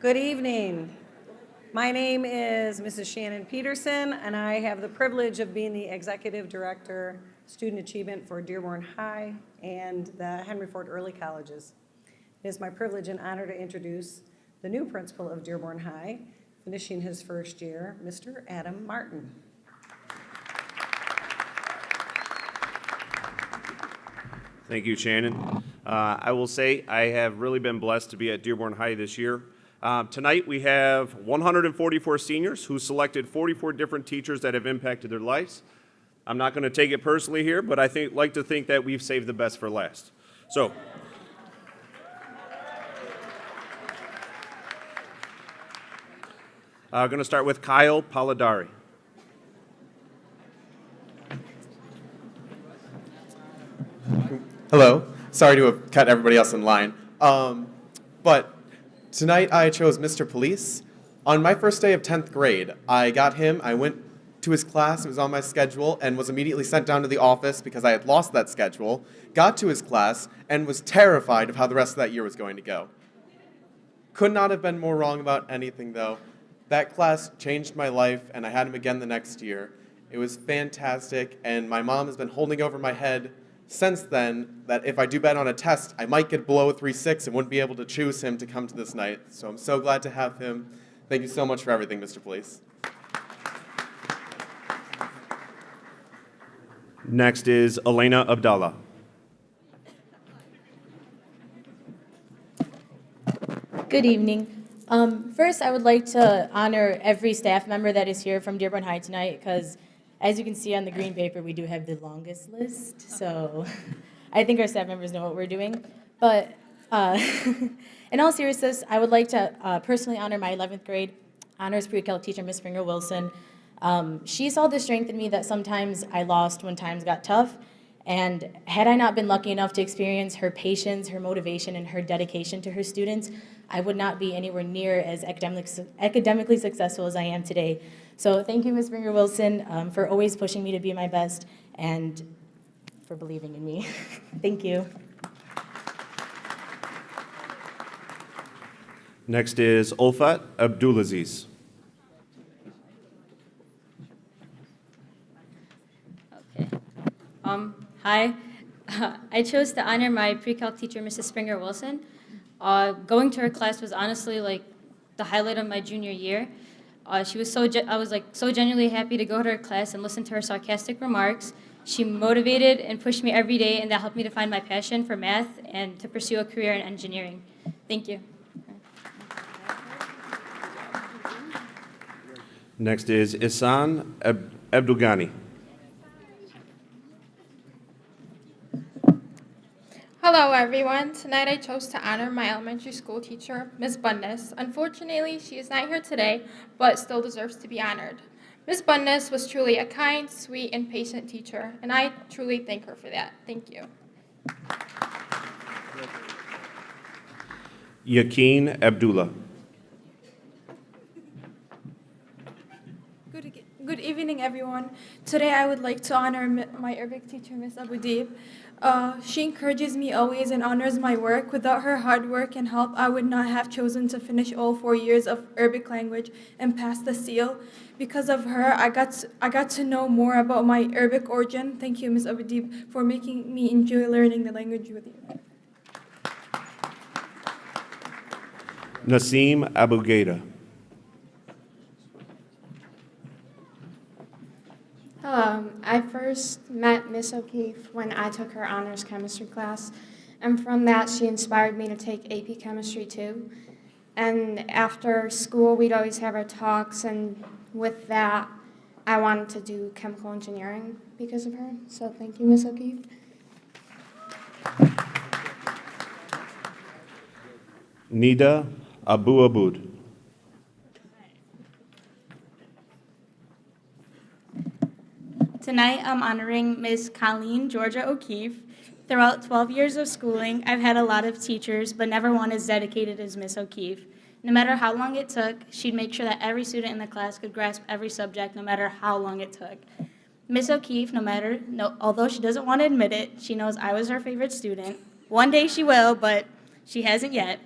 Good evening. My name is Mrs. Shannon Peterson, and I have the privilege of being the Executive Director, Student Achievement for Dearborn High and the Henry Ford Early Colleges. It is my privilege and honor to introduce the new principal of Dearborn High, finishing his first year, Mr. Adam Martin. Thank you, Shannon. I will say I have really been blessed to be at Dearborn High this year. Tonight we have 144 seniors who selected 44 different teachers that have impacted their lives. I'm not going to take it personally here, but I like to think that we've saved the best for last. So, I'm going to start with Kyle Polidari. Hello. Sorry to have cut everybody else in line. But tonight I chose Mr. Police. On my first day of 10th grade, I got him. I went to his class. It was on my schedule and was immediately sent down to the office because I had lost that schedule. Got to his class and was terrified of how the rest of that year was going to go. Could not have been more wrong about anything, though. That class changed my life, and I had him again the next year. It was fantastic, and my mom has been holding over my head since then that if I do bad on a test, I might get below a 3.6 and wouldn't be able to choose him to come to this night. So I'm so glad to have him. Thank you so much for everything, Mr. Police. Next is Elena Abdallah. Good evening. First, I would like to honor every staff member that is here from Dearborn High tonight because, as you can see on the green paper, we do have the longest list. So I think our staff members know what we're doing. But in all seriousness, I would like to personally honor my 11th grade honors pre-calc teacher, Ms. Springer Wilson. She saw the strength in me that sometimes I lost when times got tough. And had I not been lucky enough to experience her patience, her motivation, and her dedication to her students, I would not be anywhere near as academically successful as I am today. So thank you, Ms. Springer Wilson, for always pushing me to be my best and for believing in me. Thank you. Next is Ulfat Abdulaziz. Hi. I chose to honor my pre-calc teacher, Mrs. Springer Wilson. Going to her class was honestly like the highlight of my junior year. I was so genuinely happy to go to her class and listen to her sarcastic remarks. She motivated and pushed me every day, and that helped me to find my passion for math and to pursue a career in engineering. Thank you. Next is Ihsan Abdulghani. Hello everyone. Tonight I chose to honor my elementary school teacher, Ms. Bundes. Unfortunately, she is not here today, but still deserves to be honored. Ms. Bundes was truly a kind, sweet, and patient teacher, and I truly thank her for that. Thank you. Yaqeen Abdullah. Good evening, everyone. Today I would like to honor my Arabic teacher, Ms. Abudeeb. She encourages me always and honors my work. Without her hard work and help, I would not have chosen to finish all 4 years of Arabic language and pass the seal. Because of her, I got to know more about my Arabic origin. Thank you, Ms. Abudeeb, for making me enjoy learning the language with you. Nasim Abu Gaida. Hello. I first met Miss O'Keefe when I took her honors chemistry class, and from that she inspired me to take AP chemistry too. And after school, we'd always have our talks, and with that, I wanted to do chemical engineering because of her. So thank you, Miss O'Keefe. Nida Abu Abud. Tonight, I'm honoring Ms. Colleen Georgia O'Keefe. Throughout 12 years of schooling, I've had a lot of teachers, but never one as dedicated as Ms. O'Keefe. No matter how long it took, she'd make sure that every student in the class could grasp every subject, no matter how long it took. Ms. O'Keefe, although she doesn't want to admit it, she knows I was her favorite student. One day she will, but she hasn't yet.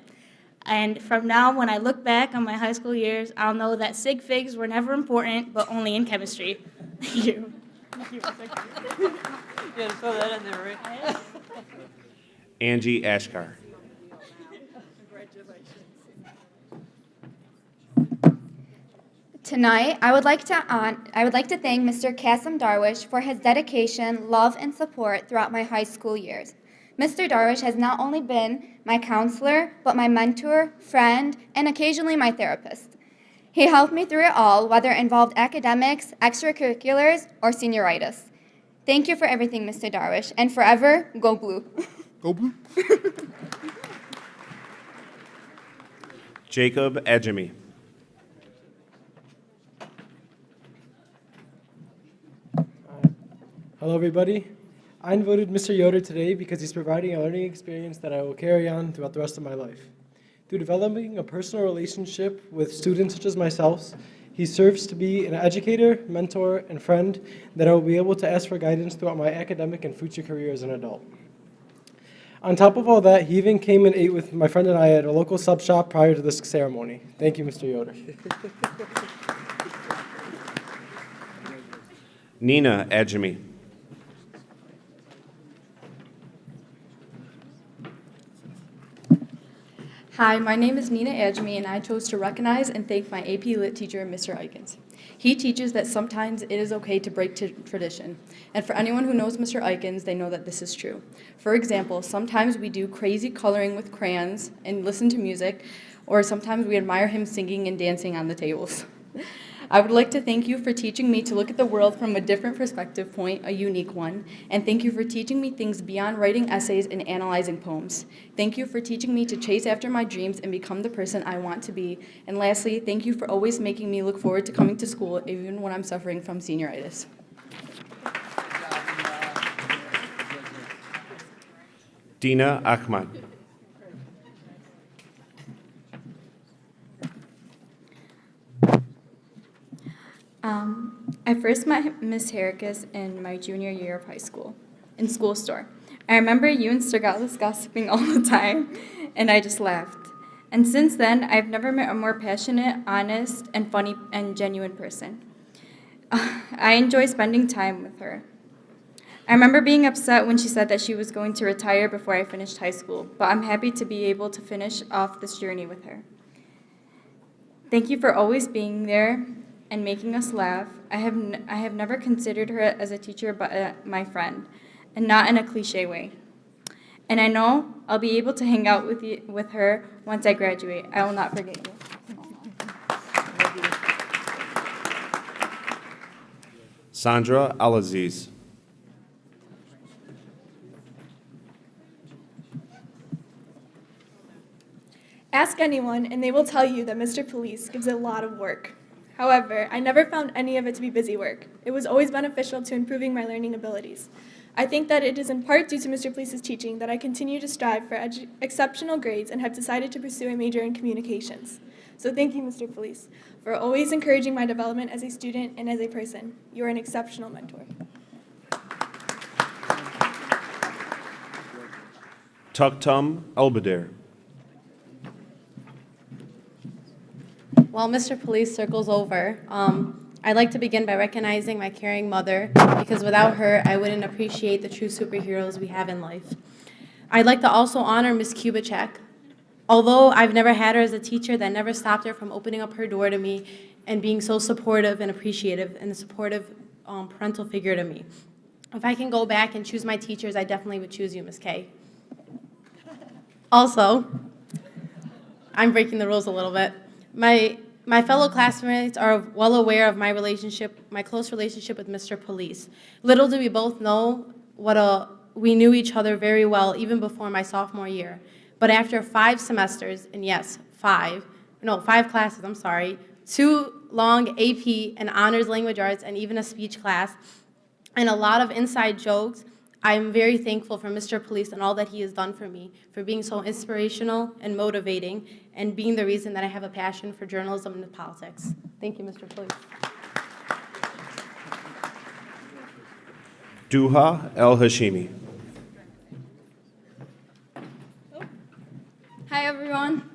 And from now, when I look back on my high school years, I'll know that sig figs were never important, but only in chemistry. Thank you. Angie Ashkar. Tonight, I would like to thank Mr. Kasim Darwish for his dedication, love, and support throughout my high school years. Mr. Darwish has not only been my counselor, but my mentor, friend, and occasionally my therapist. He helped me through it all, whether it involved academics, extracurriculars, or senioritis. Thank you for everything, Mr. Darwish, and forever, go blue. Go Blue. Jacob Adjemi. Hello, everybody. I voted Mr. Yoder today because he's providing a learning experience that I will carry on throughout the rest of my life. Through developing a personal relationship with students such as myself, he serves to be an educator, mentor, and friend that I will be able to ask for guidance throughout my academic and future career as an adult. On top of all that, he even came and ate with my friend and I at a local sub shop prior to this ceremony. Thank you, Mr. Yoder. Nina Adjemi. Hi, my name is Nina Adjemi, and I chose to recognize and thank my AP Lit teacher, Mr. Eikens. He teaches that sometimes it is okay to break tradition. And for anyone who knows Mr. Eikens, they know that this is true. For example, sometimes we do crazy coloring with crayons and listen to music, or sometimes we admire him singing and dancing on the tables. I would like to thank you for teaching me to look at the world from a different perspective point, a unique one, and thank you for teaching me things beyond writing essays and analyzing poems. Thank you for teaching me to chase after my dreams and become the person I want to be. And lastly, thank you for always making me look forward to coming to school even when I'm suffering from senioritis. Dina Ahmad. I first met Miss Heracus in my junior year of high school, in school store. I remember you and Sir Gatlis gossiping all the time, and I just laughed. And since then, I've never met a more passionate, honest, and funny and genuine person. I enjoy spending time with her. I remember being upset when she said that she was going to retire before I finished high school, but I'm happy to be able to finish off this journey with her. Thank you for always being there and making us laugh. I have never considered her as a teacher but my friend, and not in a cliche way. And I know I'll be able to hang out with her once I graduate. I will not forget you. Sandra Alaziz. Ask anyone, and they will tell you that Mr. Police gives a lot of work. However, I never found any of it to be busy work. It was always beneficial to improving my learning abilities. I think that it is in part due to Mr. Police's teaching that I continue to strive for exceptional grades and have decided to pursue a major in communications. So thank you, Mr. Police, for always encouraging my development as a student and as a person. You are an exceptional mentor. Tuktum Elbeder. While Mr. Police circles over, I'd like to begin by recognizing my caring mother, because without her, I wouldn't appreciate the true superheroes we have in life. I'd like to also honor Miss Kubitschek. Although I've never had her as a teacher, that never stopped her from opening up her door to me and being so supportive and appreciative and a supportive parental figure to me. If I can go back and choose my teachers, I definitely would choose you, Miss Kay. Also, I'm breaking the rules a little bit. My fellow classmates are well aware of my close relationship with Mr. Police. Little do we both know we knew each other very well even before my sophomore year. But after 5 semesters, and yes, 5 classes, 2 long AP and honors language arts and even a speech class, and a lot of inside jokes, I'm very thankful for Mr. Police and all that he has done for me, for being so inspirational and motivating, and being the reason that I have a passion for journalism and politics. Thank you, Mr. Police. Duha El Hashimi. Hi, everyone.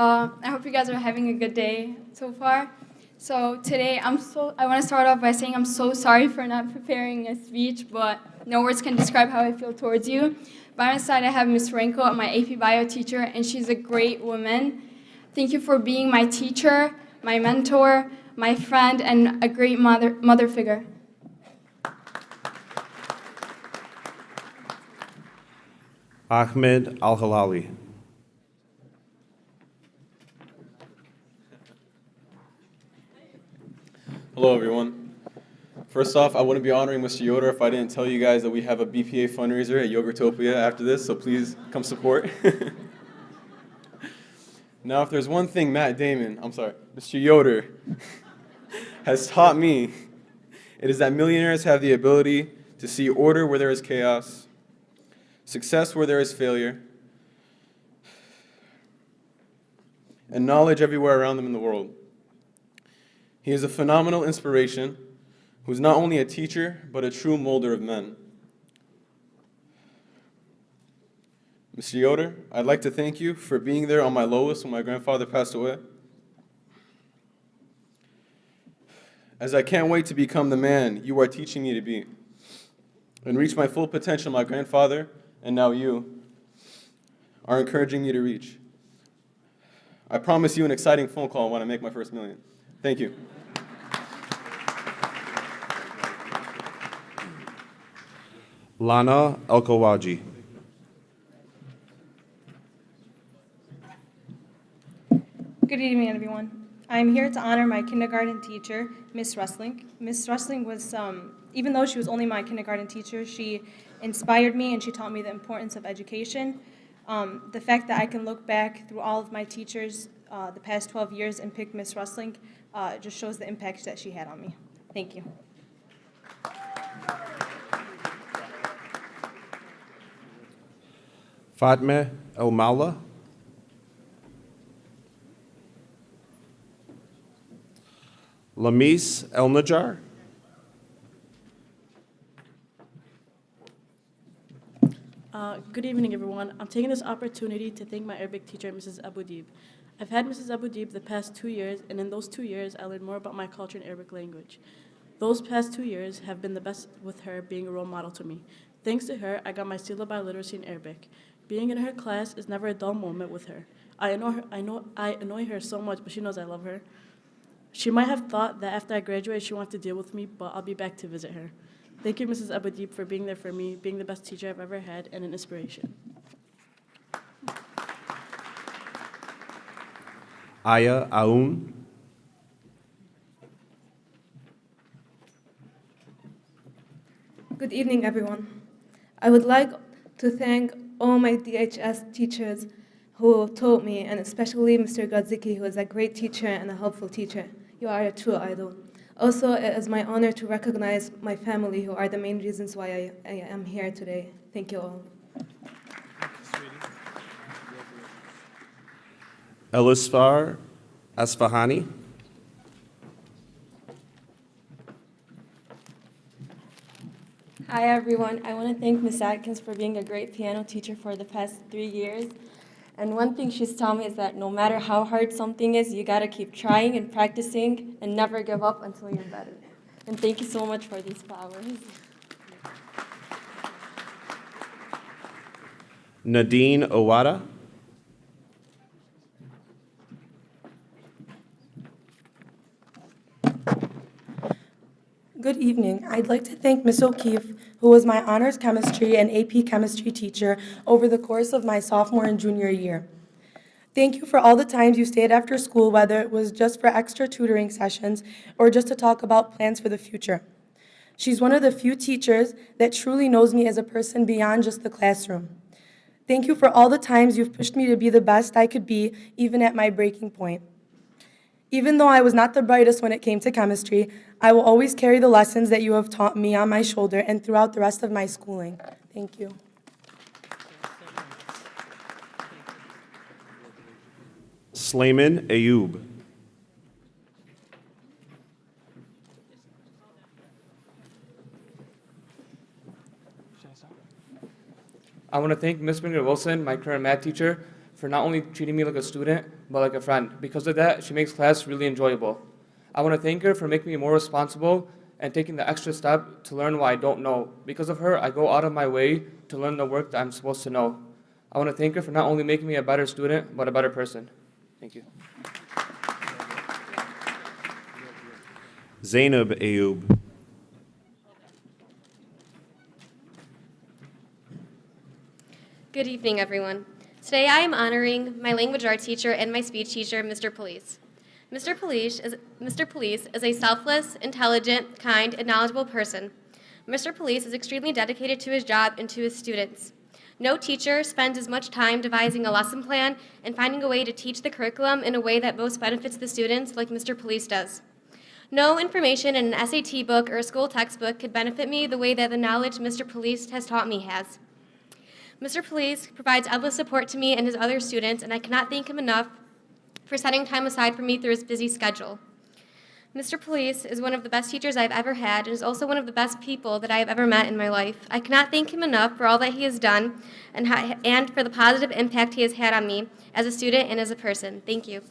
I hope you guys are having a good day so far. So today, I want to start off by saying I'm so sorry for not preparing a speech, but no words can describe how I feel towards you. By my side, I have Ms. Renko, my AP Bio teacher, and she's a great woman. Thank you for being my teacher, my mentor, my friend, and a great mother figure. Ahmed Al-Halali. Hello, everyone. First off, I wouldn't be honoring Mr. Yoder if I didn't tell you guys that we have a BPA fundraiser at Yogurtopia after this, so please come support. Now, if there's one thing Mr. Yoder has taught me, it is that millionaires have the ability to see order where there is chaos, success where there is failure, and knowledge everywhere around them in the world. He is a phenomenal inspiration who is not only a teacher, but a true molder of men. Mr. Yoder, I'd like to thank you for being there on my lowest when my grandfather passed away. As I can't wait to become the man you are teaching me to be and reach my full potential my grandfather, and now you, are encouraging me to reach. I promise you an exciting phone call when I make my first million. Thank you. Lana El-Kawaji. Good evening, everyone. I'm here to honor my kindergarten teacher, Miss Rustling. Miss Rustling was, even though she was only my kindergarten teacher, she inspired me and she taught me the importance of education. The fact that I can look back through all of my teachers the past 12 years and pick Miss Rustling just shows the impact that she had on me. Thank you. Fatma El-Mala. Lamis El-Najjar. Good evening, everyone. I'm taking this opportunity to thank my Arabic teacher, Mrs. Aboudib. I've had Mrs. Aboudib the past 2 years, and in those 2 years, I learned more about my culture and Arabic language. Those past 2 years have been the best, with her being a role model to me. Thanks to her, I got my seal of biliteracy in Arabic. Being in her class is never a dull moment with her. I annoy her so much, but she knows I love her. She might have thought that after I graduate, she wanted to deal with me, but I'll be back to visit her. Thank you, Mrs. Aboudib, for being there for me, being the best teacher I've ever had, and an inspiration. Aya Aoun. Good evening, everyone. I would like to thank all my DHS teachers who taught me, and especially Mr. Gadziki, who is a great teacher and a helpful teacher. You are a true idol. Also, it is my honor to recognize my family, who are the main reasons why I am here today. Thank you all. Elisfar Asfahani. Hi everyone, I want to thank Ms. Atkins for being a great piano teacher for the past 3 years. And one thing she's taught me is that no matter how hard something is, you got to keep trying and practicing and never give up until you're better. And thank you so much for these flowers. Nadine Owada. Good evening. I'd like to thank Ms. O'Keefe, who was my honors chemistry and AP chemistry teacher over the course of my sophomore and junior year. Thank you for all the times you stayed after school, whether it was just for extra tutoring sessions or just to talk about plans for the future. She's one of the few teachers that truly knows me as a person beyond just the classroom. Thank you for all the times you've pushed me to be the best I could be, even at my breaking point. Even though I was not the brightest when it came to chemistry, I will always carry the lessons that you have taught me on my shoulder and throughout the rest of my schooling. Thank you. Slayman Ayub. I want to thank Ms. Wilson, my current math teacher, for not only treating me like a student, but like a friend. Because of that, she makes class really enjoyable. I want to thank her for making me more responsible and taking the extra step to learn what I don't know. Because of her, I go out of my way to learn the work that I'm supposed to know. I want to thank her for not only making me a better student, but a better person. Thank you. Zainab Ayoub. Good evening, everyone. Today I am honoring my language art teacher and my speech teacher, Mr. Police. Mr. Police is a selfless, intelligent, kind, and knowledgeable person. Mr. Police is extremely dedicated to his job and to his students. No teacher spends as much time devising a lesson plan and finding a way to teach the curriculum in a way that most benefits the students like Mr. Police does. No information in an SAT book or a school textbook could benefit me the way that the knowledge Mr. Police has taught me has. Mr. Police provides endless support to me and his other students, and I cannot thank him enough for setting time aside for me through his busy schedule. Mr. Police is one of the best teachers I've ever had and is also one of the best people that I have ever met in my life. I cannot thank him enough for all that he has done and for the positive impact he has had on me as a student and as a person. Thank you.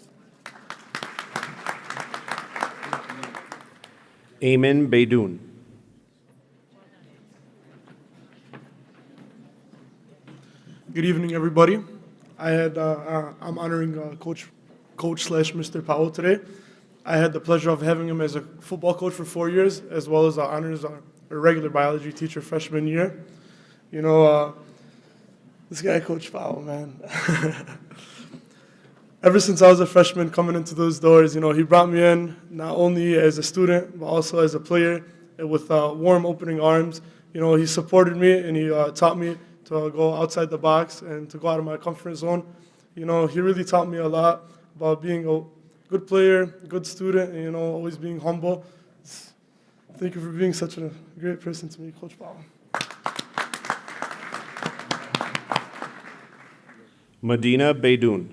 Ayman Beydoun. Good evening, everybody. I'm honoring Coach / Mr. Powell today. I had the pleasure of having him as a football coach for 4 years, as well as honors a regular biology teacher freshman year. You know, this guy, Coach Powell, man. Ever since I was a freshman coming into those doors, you know, he brought me in not only as a student, but also as a player with warm opening arms. You know, he supported me and he taught me to go outside the box and to go out of my comfort zone. You know, he really taught me a lot about being a good player, good student, and, you know, always being humble. Thank you for being such a great person to me, Coach Powell. Medina Beydoun.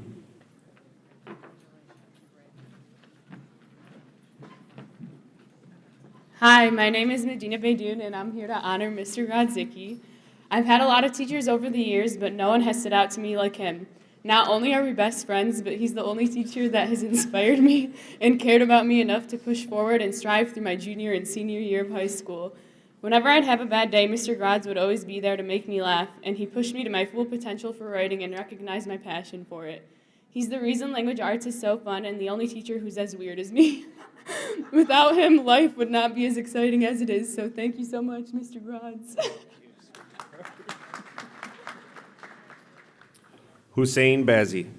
Hi, my name is Medina Beydoun, and I'm here to honor Mr. Grodzicki. I've had a lot of teachers over the years, but no one has stood out to me like him. Not only are we best friends, but he's the only teacher that has inspired me and cared about me enough to push forward and strive through my junior and senior year of high school. Whenever I'd have a bad day, Mr. Grodz would always be there to make me laugh, and he pushed me to my full potential for writing and recognized my passion for it. He's the reason language arts is so fun and the only teacher who's as weird as me. Without him, life would not be as exciting as it is, so thank you so much, Mr. Grodz. Hussein Bazi.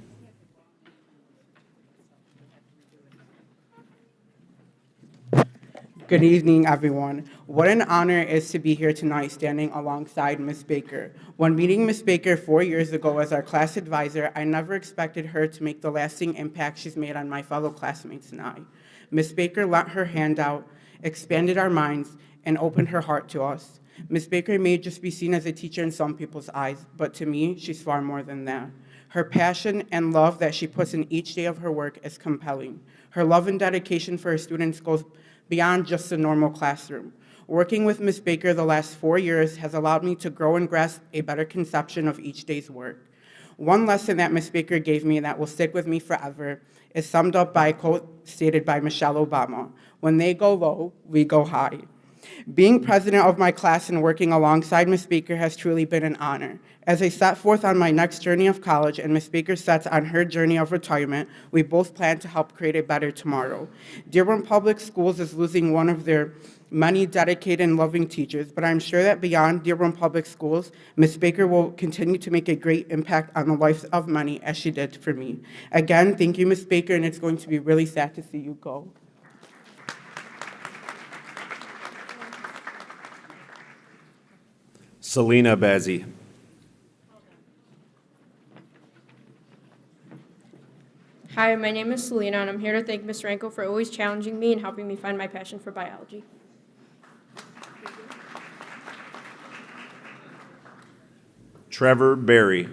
Good evening, everyone. What an honor it is to be here tonight standing alongside Ms. Baker. When meeting Ms. Baker 4 years ago as our class advisor, I never expected her to make the lasting impact she's made on my fellow classmates and I. Ms. Baker let her hand out, expanded our minds, and opened her heart to us. Ms. Baker may just be seen as a teacher in some people's eyes, but to me, she's far more than that. Her passion and love that she puts in each day of her work is compelling. Her love and dedication for her students goes beyond just the normal classroom. Working with Ms. Baker the last 4 years has allowed me to grow and grasp a better conception of each day's work. One lesson that Ms. Baker gave me that will stick with me forever is summed up by a quote stated by Michelle Obama: "When they go low, we go high." Being president of my class and working alongside Ms. Baker has truly been an honor. As I set forth on my next journey of college and Ms. Baker sets on her journey of retirement, we both plan to help create a better tomorrow. Dearborn Public Schools is losing one of their many dedicated and loving teachers, but I'm sure that beyond Dearborn Public Schools, Ms. Baker will continue to make a great impact on the lives of many as she did for me. Again, thank you, Ms. Baker, and it's going to be really sad to see you go. Selena Bazzi. Hi, my name is Selena, and I'm here to thank Ms. Ranko for always challenging me and helping me find my passion for biology. Trevor Berry.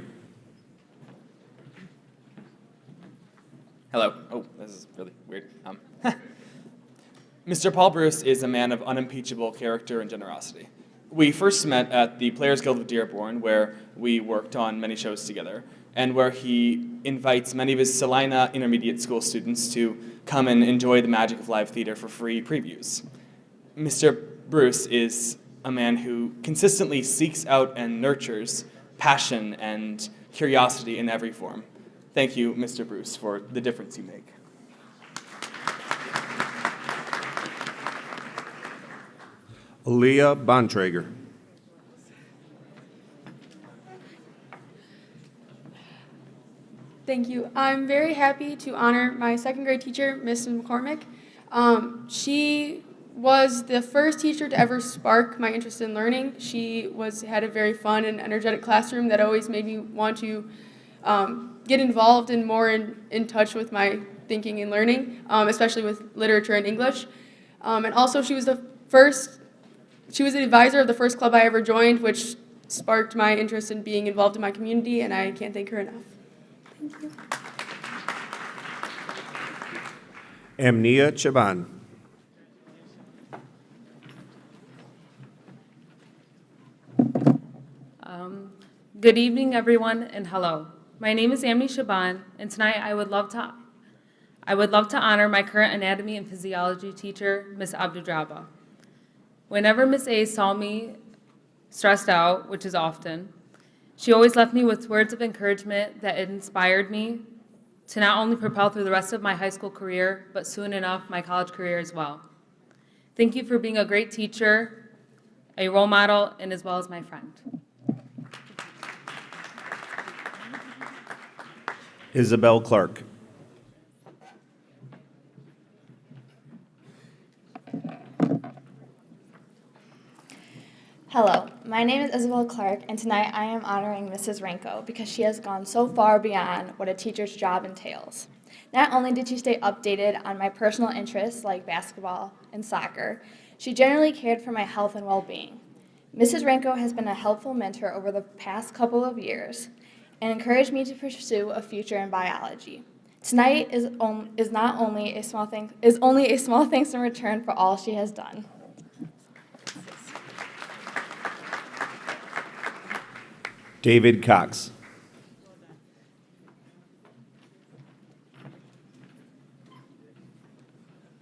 Hello. Oh, this is really weird. Mr. Paul Bruce is a man of unimpeachable character and generosity. We first met at the Players Guild of Dearborn, where we worked on many shows together. and where he invites many of his Salina Intermediate School students to come and enjoy the magic of live theater for free previews. Mr. Bruce is a man who consistently seeks out and nurtures passion and curiosity in every form. Thank you, Mr. Bruce, for the difference you make. Aaliyah Bontrager. Thank you. I'm very happy to honor my second grade teacher, Mrs. McCormick. She was the first teacher to ever spark my interest in learning. She had a very fun and energetic classroom that always made me want to get involved and more in touch with my thinking and learning, especially with literature and English. And also she was the advisor of the first club I ever joined, which sparked my interest in being involved in my community, and I can't thank her enough. Thank you. Amnia Chaban. Good evening, everyone, and hello. My name is Amni Shaban, and tonight I would love to honor my current anatomy and physiology teacher, Ms. Abdudraba. Whenever Ms. A saw me stressed out, which is often, she always left me with words of encouragement that inspired me to not only propel through the rest of my high school career, but soon enough, my college career as well. Thank you for being a great teacher, a role model, and as well as my friend. Isabel Clark. Hello, my name is Isabel Clark, and tonight I am honoring Mrs. Ranko because she has gone so far beyond what a teacher's job entails. Not only did she stay updated on my personal interests like basketball and soccer, she generally cared for my health and well-being. Mrs. Ranko has been a helpful mentor over the past couple of years and encouraged me to pursue a future in biology. Tonight is only a small thanks in return for all she has done. David Cox.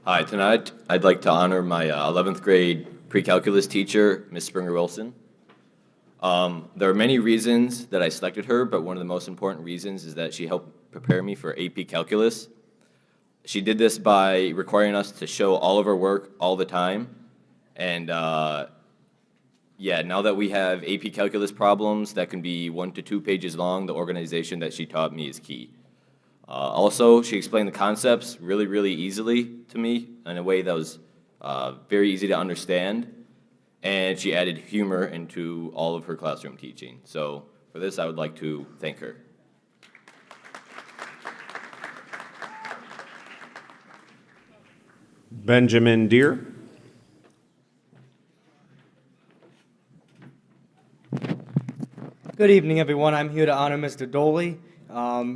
Hi, tonight I'd like to honor my 11th grade pre-calculus teacher, Ms. Springer-Wilson. There are many reasons that I selected her, but one of the most important reasons is that she helped prepare me for AP Calculus. She did this by requiring us to show all of our work all the time. And yeah, now that we have AP Calculus problems that can be 1 to 2 pages long, the organization that she taught me is key. Also, she explained the concepts really, really easily to me in a way that was very easy to understand. And she added humor into all of her classroom teaching. So for this, I would like to thank her. Benjamin Deere. Good evening, everyone. I'm here to honor Mr. Doley.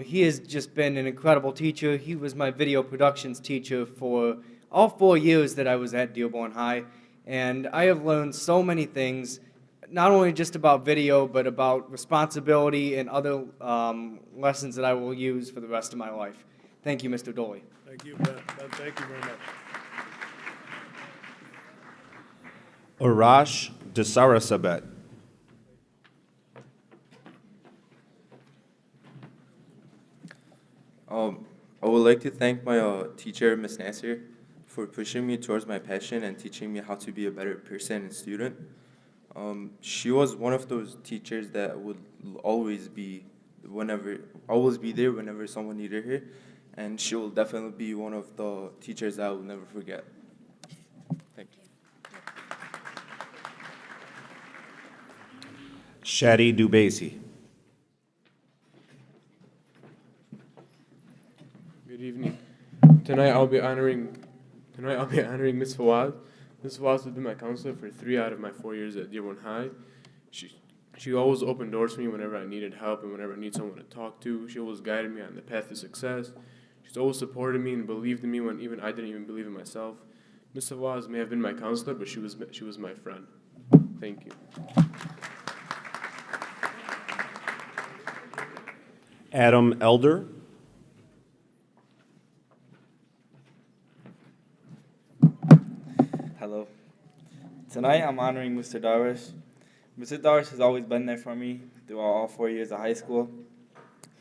He has just been an incredible teacher. He was my video productions teacher for all 4 years that I was at Dearborn High. And I have learned so many things, not only just about video, but about responsibility and other lessons that I will use for the rest of my life. Thank you, Mr. Doley. Thank you, Ben. Thank you very much. Arash Desarasabet. I would like to thank my teacher, Ms. Nasser, for pushing me towards my passion and teaching me how to be a better person and student. She was one of those teachers that would always be there whenever someone needed her, and she will definitely be one of the teachers that I will never forget. Thank you. Shadi Dubasi. Good evening. Tonight I'll be honoring Ms. Fawaz. Ms. Fawaz has been my counselor for 3 out of my 4 years at Dearborn High. She always opened doors for me whenever I needed help and whenever I need someone to talk to. She always guided me on the path to success. She's always supported me and believed in me when even I didn't even believe in myself. Ms. Fawaz may have been my counselor, but she was my friend. Thank you. Adam Elder. Hello. Tonight I'm honoring Mr. Darwish. Mr. Darwish has always been there for me throughout all 4 years of high school.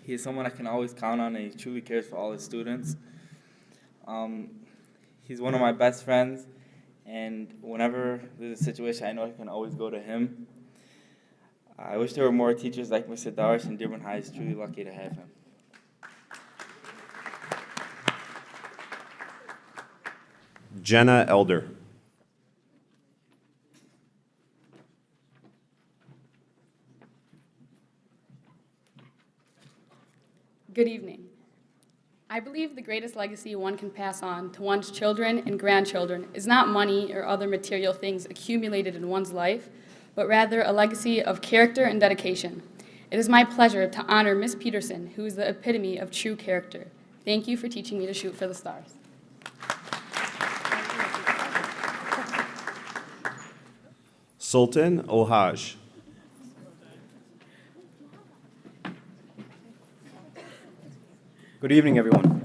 He is someone I can always count on, and he truly cares for all his students. He's one of my best friends, and whenever there's a situation, I know I can always go to him. I wish there were more teachers like Mr. Darwish, and Dearborn High is truly lucky to have him. Jenna Elder. Good evening. I believe the greatest legacy one can pass on to one's children and grandchildren is not money or other material things accumulated in one's life, but rather a legacy of character and dedication. It is my pleasure to honor Miss Peterson, who is the epitome of true character. Thank you for teaching me to shoot for the stars. Sultan Ohaj. Good evening, everyone.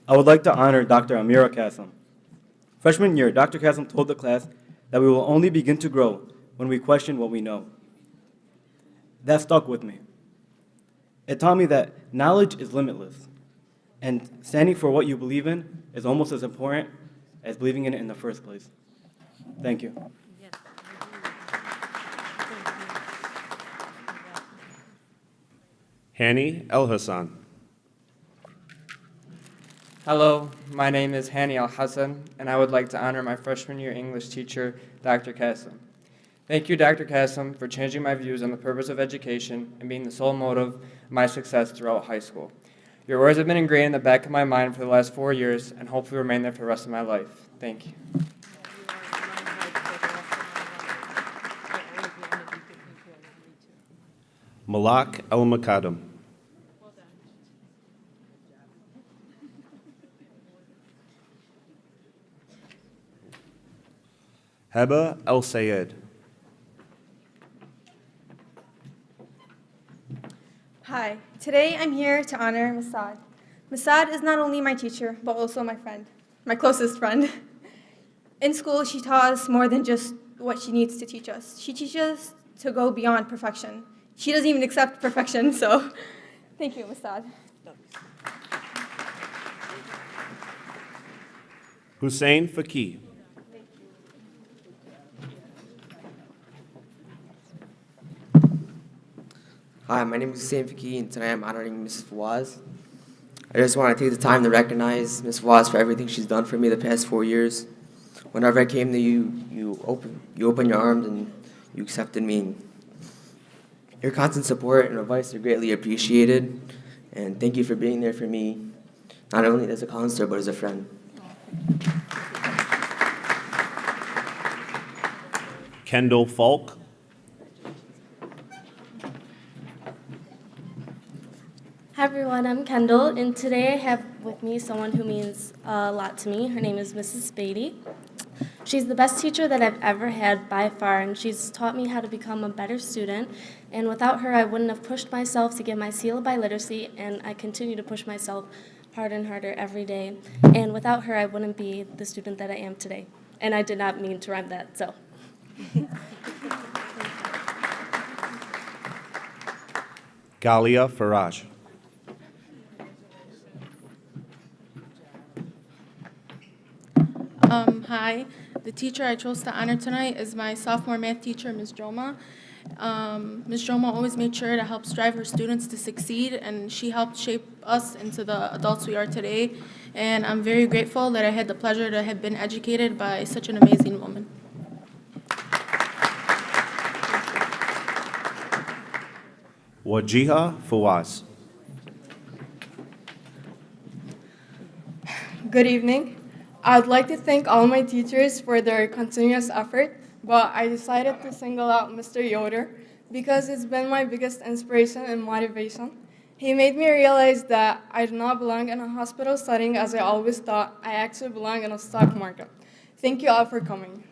I would like to honor Dr. Amira Kassam. Freshman year, Dr. Kassam told the class that we will only begin to grow when we question what we know. That stuck with me. It taught me that knowledge is limitless, and standing for what you believe in is almost as important as believing in it in the first place. Thank you. Hani El Hassan. Hello, my name is Hani Al-Hassan, and I would like to honor my freshman year English teacher, Dr. Kassam. Thank you, Dr. Kassam, for changing my views on the purpose of education and being the sole motive of my success throughout high school. Your words have been ingrained in the back of my mind for the last 4 years and hopefully remain there for the rest of my life. Thank you. Malak El Makadam. Heba El Sayed. Hi, today I'm here to honor Masad. Masad is not only my teacher, but also my friend, my closest friend. In school, she taught us more than just what she needs to teach us. She teaches us to go beyond perfection. She doesn't even accept perfection, so thank you, Masad. Hussein Faqih. Hi, my name is Hussein Faqih, and tonight I'm honoring Mrs. Fawaz. I just want to take the time to recognize Ms. Fawaz for everything she's done for me the past 4 years. Whenever I came to you, you opened your arms and you accepted me. Your constant support and advice are greatly appreciated, and thank you for being there for me, not only as a counselor, but as a friend. Kendall Falk. Hi everyone, I'm Kendall, and today I have with me someone who means a lot to me. Her name is Mrs. Beatty. She's the best teacher that I've ever had by far, and she's taught me how to become a better student. And without her, I wouldn't have pushed myself to get my seal of biliteracy, and I continue to push myself harder and harder every day. And without her, I wouldn't be the student that I am today. And I did not mean to rhyme that, so. Galia Faraj. Hi, the teacher I chose to honor tonight is my sophomore math teacher, Ms. Joma. Ms. Joma always made sure to help strive her students to succeed, and she helped shape us into the adults we are today. And I'm very grateful that I had the pleasure to have been educated by such an amazing woman. Wajiha Fawaz. Good evening. I'd like to thank all my teachers for their continuous effort, but I decided to single out Mr. Yoder because it's been my biggest inspiration and motivation. He made me realize that I do not belong in a hospital setting as I always thought. I actually belong in a stock market. Thank you all for coming.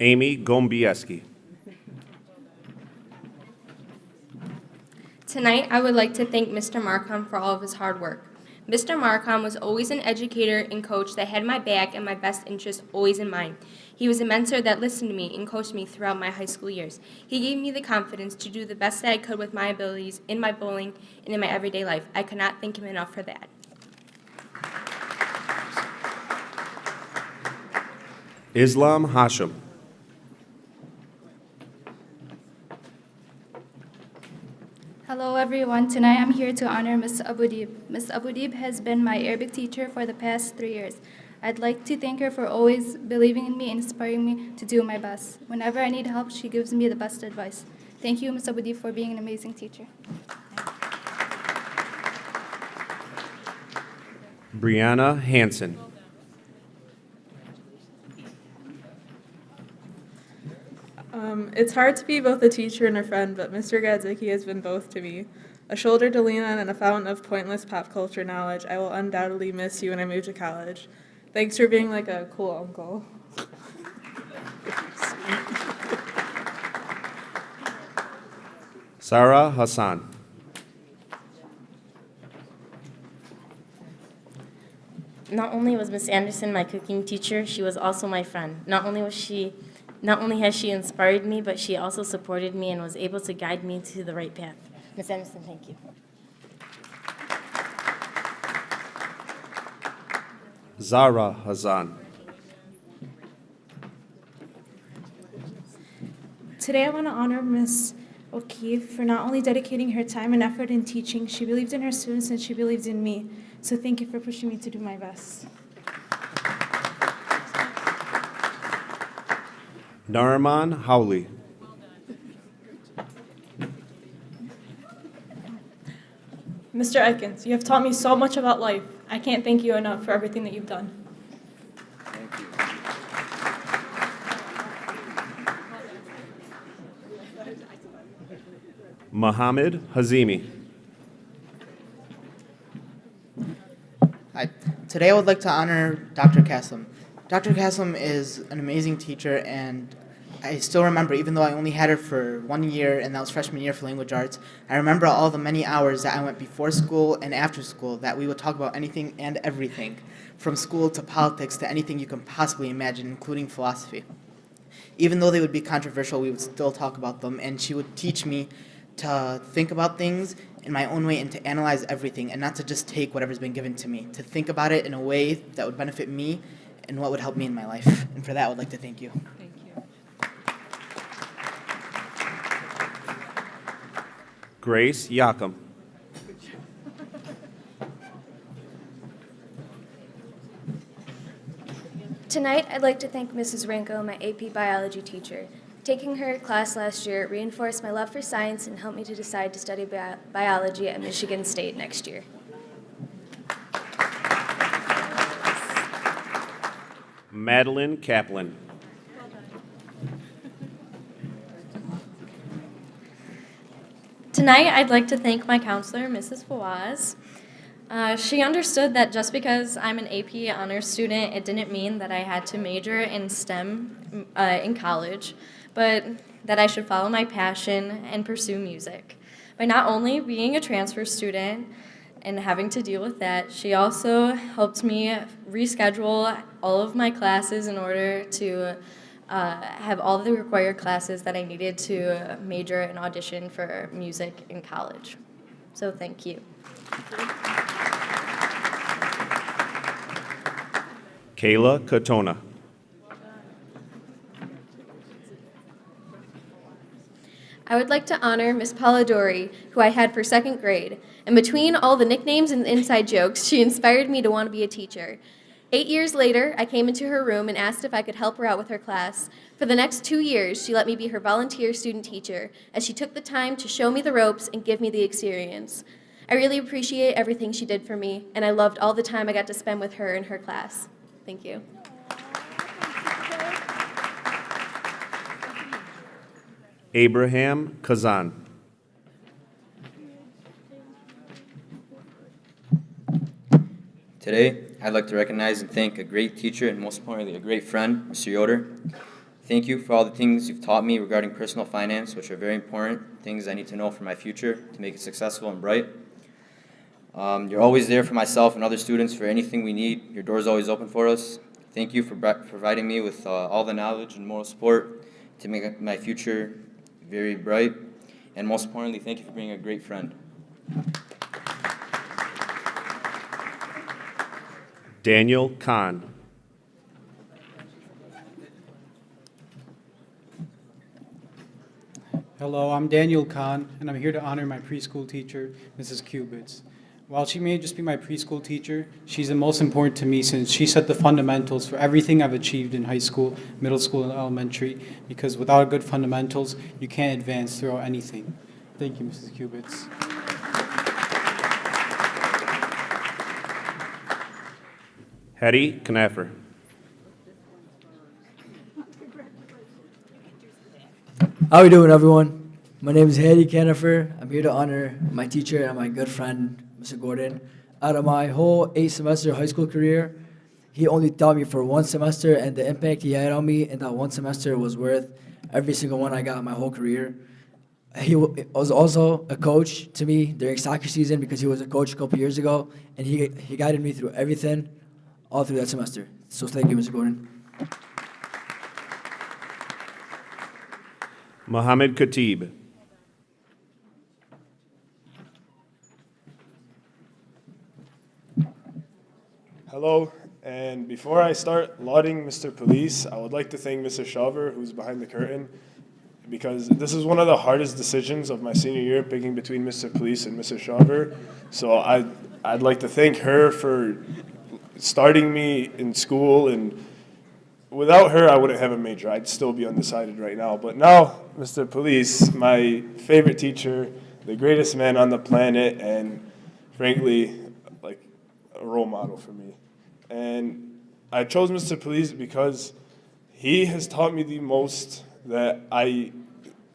Amy Gombieski. Tonight, I would like to thank Mr. Markham for all of his hard work. Mr. Markham was always an educator and coach that had my back and my best interests always in mind. He was a mentor that listened to me and coached me throughout my high school years. He gave me the confidence to do the best that I could with my abilities in my bowling and in my everyday life. I could not thank him enough for that. Islam Hashim. Hello everyone, tonight I'm here to honor Ms. Abudib. Ms. Abudib has been my Arabic teacher for the past 3 years. I'd like to thank her for always believing in me and inspiring me to do my best. Whenever I need help, she gives me the best advice. Thank you, Ms. Abudib, for being an amazing teacher. Brianna Hansen. It's hard to be both a teacher and a friend, but Mr. Godzicki has been both to me. A shoulder to lean on and a fountain of pointless pop culture knowledge. I will undoubtedly miss you when I move to college. Thanks for being like a cool uncle. Sarah Hassan. Not only was Miss Anderson my cooking teacher, she was also my friend. Not only has she inspired me, but she also supported me and was able to guide me to the right path. Miss Anderson, thank you. Zara Hazan. Today I want to honor Ms. O'Keefe for not only dedicating her time and effort in teaching, she believed in her students and she believed in me. So thank you for pushing me to do my best. Nariman Howley. Mr. Ekins, you have taught me so much about life. I can't thank you enough for everything that you've done. Mohammed Hazimi. Hi. Today I would like to honor Dr. Kaslam. Dr. Kaslam is an amazing teacher, and I still remember, even though I only had her for 1 year, and that was freshman year for language arts, I remember all the many hours that I went before school and after school that we would talk about anything and everything, from school to politics to anything you can possibly imagine, including philosophy. Even though they would be controversial, we would still talk about them, and she would teach me to think about things in my own way and to analyze everything and not to just take whatever's been given to me, to think about it in a way that would benefit me and what would help me in my life. And for that, I would like to thank you. Thank you. Grace Yakum. Tonight, I'd like to thank Mrs. Ranko, my AP biology teacher. Taking her class last year reinforced my love for science and helped me to decide to study biology at Michigan State next year. Madeline Kaplan. Tonight, I'd like to thank my counselor, Mrs. Fawaz. She understood that just because I'm an AP honors student, it didn't mean that I had to major in STEM in college, but that I should follow my passion and pursue music. By not only being a transfer student and having to deal with that, she also helped me reschedule all of my classes in order to have all of the required classes that I needed to major and audition for music in college. So thank you. Kayla Katona. I would like to honor Miss Polidori, who I had for second grade. And between all the nicknames and inside jokes, she inspired me to want to be a teacher. 8 years later, I came into her room and asked if I could help her out with her class. For the next 2 years, she let me be her volunteer student teacher, as she took the time to show me the ropes and give me the experience. I really appreciate everything she did for me, and I loved all the time I got to spend with her in her class. Thank you. Abraham Kazan. Today, I'd like to recognize and thank a great teacher and most importantly, a great friend, Mr. Yoder. thank you for all the things you've taught me regarding personal finance, which are very important, things I need to know for my future to make it successful and bright. You're always there for myself and other students for anything we need. Your door's always open for us. Thank you for providing me with all the knowledge and moral support to make my future very bright. And most importantly, thank you for being a great friend. Daniel Kahn. Hello, I'm Daniel Kahn, and I'm here to honor my preschool teacher, Mrs. Kubitz. While she may just be my preschool teacher, she's the most important to me since she set the fundamentals for everything I've achieved in high school, middle school, and elementary, because without good fundamentals, you can't advance throughout anything. Thank you, Mrs. Kubitz. Hetty Knaffer. How are we doing, everyone? My name is Hattie Canifer. I'm here to honor my teacher and my good friend, Mr. Gordon. Out of my whole 8-semester high school career, he only taught me for 1 semester, and the impact he had on me in that 1 semester was worth every single one I got in my whole career. He was also a coach to me during soccer season because he was a coach a couple years ago, and he guided me through everything all through that semester. So thank you, Mr. Gordon. Mohammed Khatib. Hello, and before I start lauding Mr. Police, I would like to thank Mr. Shaver, who's behind the curtain, because this is one of the hardest decisions of my senior year, picking between Mr. Police and Mr. Shaver. So I'd like to thank her for starting me in school, and without her, I wouldn't have a major. I'd still be undecided right now. But now, Mr. Police, my favorite teacher, the greatest man on the planet, and frankly, like a role model for me. And I chose Mr. Police because he has taught me the most that I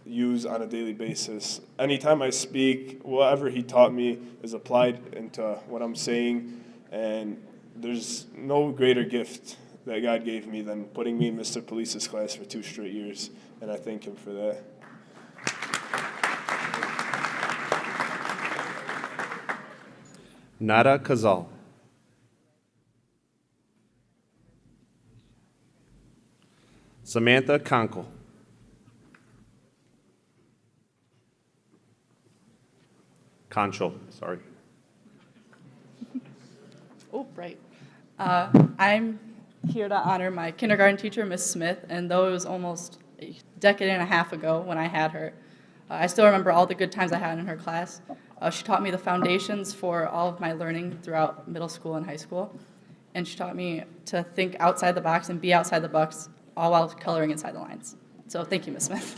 use on a daily basis. Anytime I speak, whatever he taught me is applied into what I'm saying, and there's no greater gift that God gave me than putting me in Mr. Police's class for 2 straight years, and I thank him for that. Nada Kazal. Samantha Conkle. Conchal, sorry. Oh, right. I'm here to honor my kindergarten teacher, Miss Smith, and though it was almost a decade and a half ago when I had her, I still remember all the good times I had in her class. She taught me the foundations for all of my learning throughout middle school and high school, and she taught me to think outside the box and be outside the box, all while coloring inside the lines. So thank you, Miss Smith.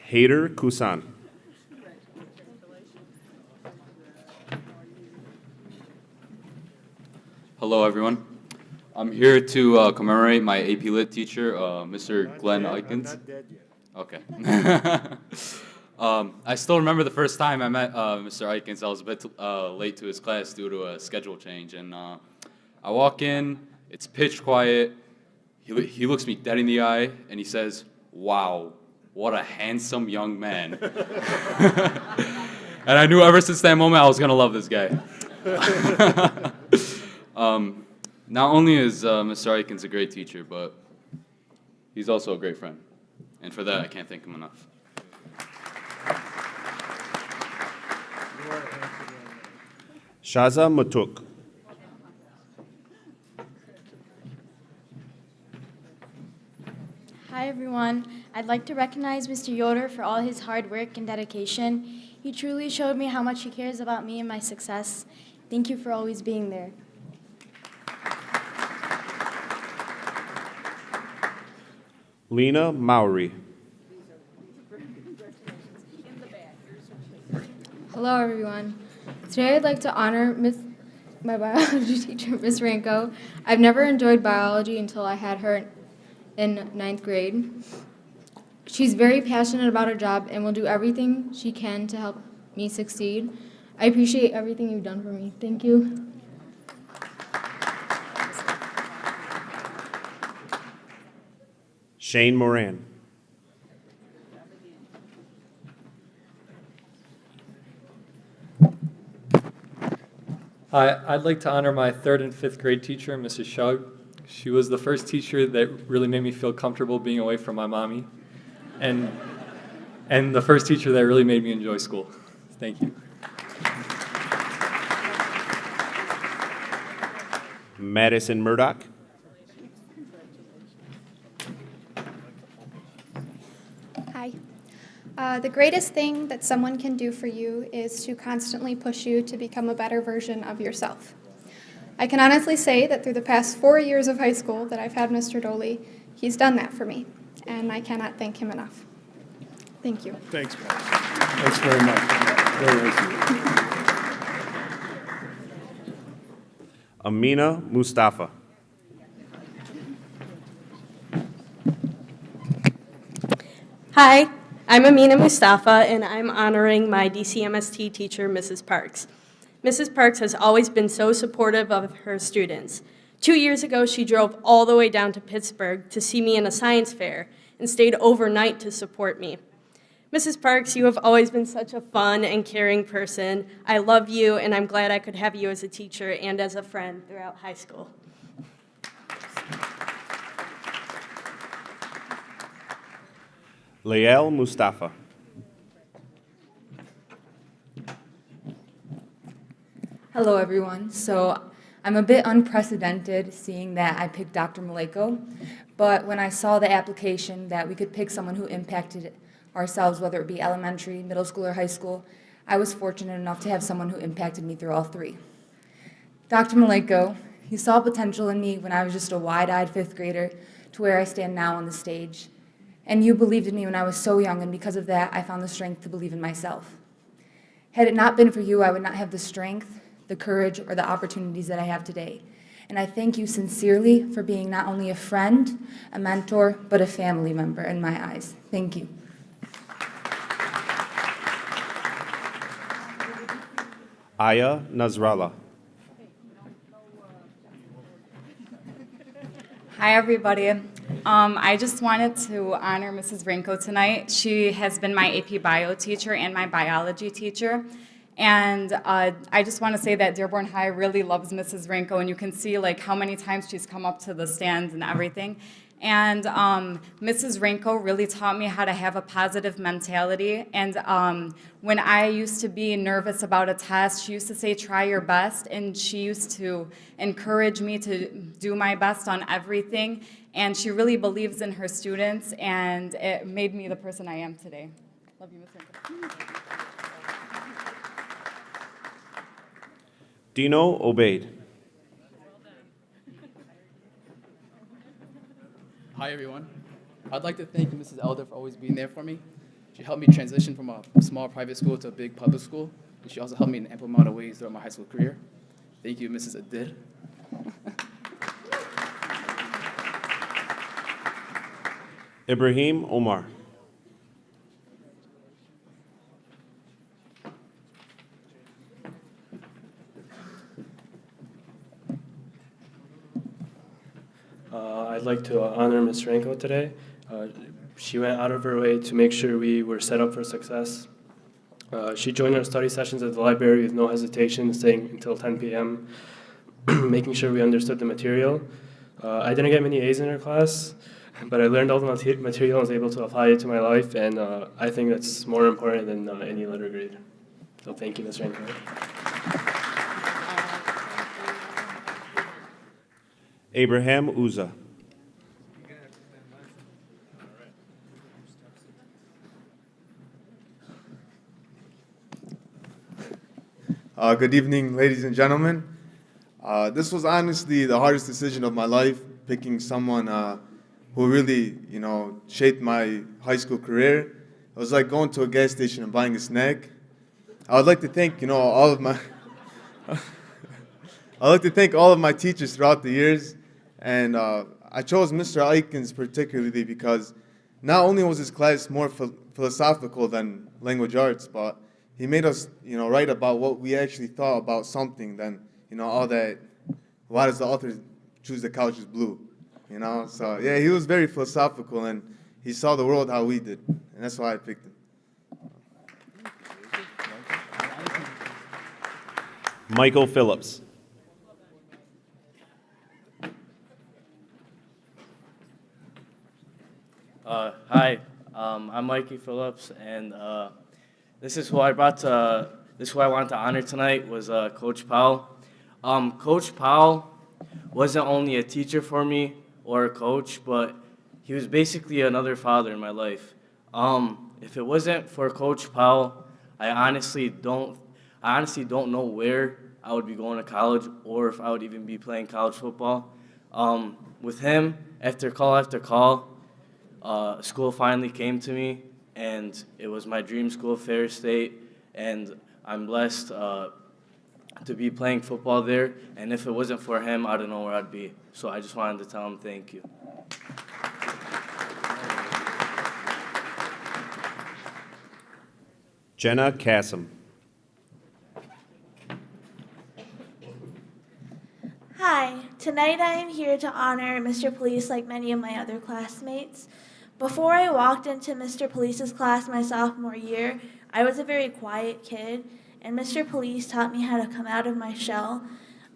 Hader Kusan. Hello, everyone. I'm here to commemorate my AP Lit teacher, Mr. Glenn Eikens. Okay. I still remember the first time I met Mr. Eikens. I was a bit late to his class due to a schedule change, and I walk in. It's pitch quiet. He looks me dead in the eye, and he says, "Wow, what a handsome young man." And I knew ever since that moment I was gonna love this guy. Not only is Mr. Eikens a great teacher, but he's also a great friend. And for that, I can't thank him enough. Shaza Matuk. Hi, everyone. I'd like to recognize Mr. Yoder for all his hard work and dedication. He truly showed me how much he cares about me and my success. Thank you for always being there. Lena Mowry. Hello, everyone. Today I'd like to honor my biology teacher, Miss Ranko. I've never enjoyed biology until I had her in 9th grade. She's very passionate about her job and will do everything she can to help me succeed. I appreciate everything you've done for me. Thank you. Shane Moran. Hi, I'd like to honor my 3rd and 5th grade teacher, Mrs. Shug. She was the first teacher that really made me feel comfortable being away from my mommy, and the first teacher that really made me enjoy school. Thank you. Madison Murdoch. Hi. The greatest thing that someone can do for you is to constantly push you to become a better version of yourself. I can honestly say that through the past 4 years of high school that I've had Mr. Doley, he's done that for me, and I cannot thank him enough. Thank you. Thanks, man. Thanks very much. Very nice. Amina Mustafa. Hi, I'm Amina Mustafa, and I'm honoring my DCMST teacher, Mrs. Parks. Mrs. Parks has always been so supportive of her students. 2 years ago, she drove all the way down to Pittsburgh to see me in a science fair and stayed overnight to support me. Mrs. Parks, you have always been such a fun and caring person. I love you, and I'm glad I could have you as a teacher and as a friend throughout high school. Lael Mustafa. Hello, everyone. So I'm a bit unprecedented seeing that I picked Dr. Maleko, but when I saw the application that we could pick someone who impacted ourselves, whether it be elementary, middle school, or high school, I was fortunate enough to have someone who impacted me through all three. Dr. Maleko, he saw potential in me when I was just a wide-eyed 5th grader to where I stand now on the stage. And you believed in me when I was so young, and because of that, I found the strength to believe in myself. Had it not been for you, I would not have the strength, the courage, or the opportunities that I have today. And I thank you sincerely for being not only a friend, a mentor, but a family member in my eyes. Thank you. Aya Nasrallah. Hi, everybody. I just wanted to honor Mrs. Rinko tonight. She has been my AP Bio teacher and my biology teacher. And I just want to say that Dearborn High really loves Mrs. Rinko, and you can see like how many times she's come up to the stands and everything. And Mrs. Rinko really taught me how to have a positive mentality. And when I used to be nervous about a test, she used to say, try your best. And she used to encourage me to do my best on everything. And she really believes in her students, and it made me the person I am today. Love you, Ms. Rinko. Dino Obeid. Hi, everyone. I'd like to thank Mrs. Elder for always being there for me. She helped me transition from a small private school to a big public school, and she also helped me in ample amount of ways throughout my high school career. Thank you, Mrs. Adir. Ibrahim Omar. I'd like to honor Ms. Ranko today. She went out of her way to make sure we were set up for success. She joined our study sessions at the library with no hesitation, staying until 10 p.m., making sure we understood the material. I didn't get many A's in her class, but I learned all the material and was able to apply it to my life, and I think that's more important than any letter grade. So thank you, Ms. Ranko. Abraham Uza. Good evening, ladies and gentlemen. This was honestly the hardest decision of my life, picking someone who really, shaped my high school career. It was like going to a gas station and buying a snack. I would like to thank, all of my I'd like to thank all of my teachers throughout the years, and I chose Mr. Aikens particularly because not only was his class more philosophical than language arts, but he made us, write about what we actually thought about something than, all that, why does the author choose the couch is blue? you know. So yeah, he was very philosophical, and he saw the world how we did, and that's why I picked him. Michael Phillips. Hi, I'm Mikey Phillips, and this is who I wanted to honor tonight was Coach Powell. Coach Powell wasn't only a teacher for me or a coach, but he was basically another father in my life. If it wasn't for Coach Powell, I honestly don't know where I would be going to college or if I would even be playing college football. With him, after call, school finally came to me, and it was my dream school, Ferris State, and I'm blessed to be playing football there, and if it wasn't for him, I don't know where I'd be. So I just wanted to tell him thank you. Jenna Cassim. Hi, tonight I am here to honor Mr. Police like many of my other classmates. Before I walked into Mr. Police's class my sophomore year, I was a very quiet kid, and Mr. Police taught me how to come out of my shell.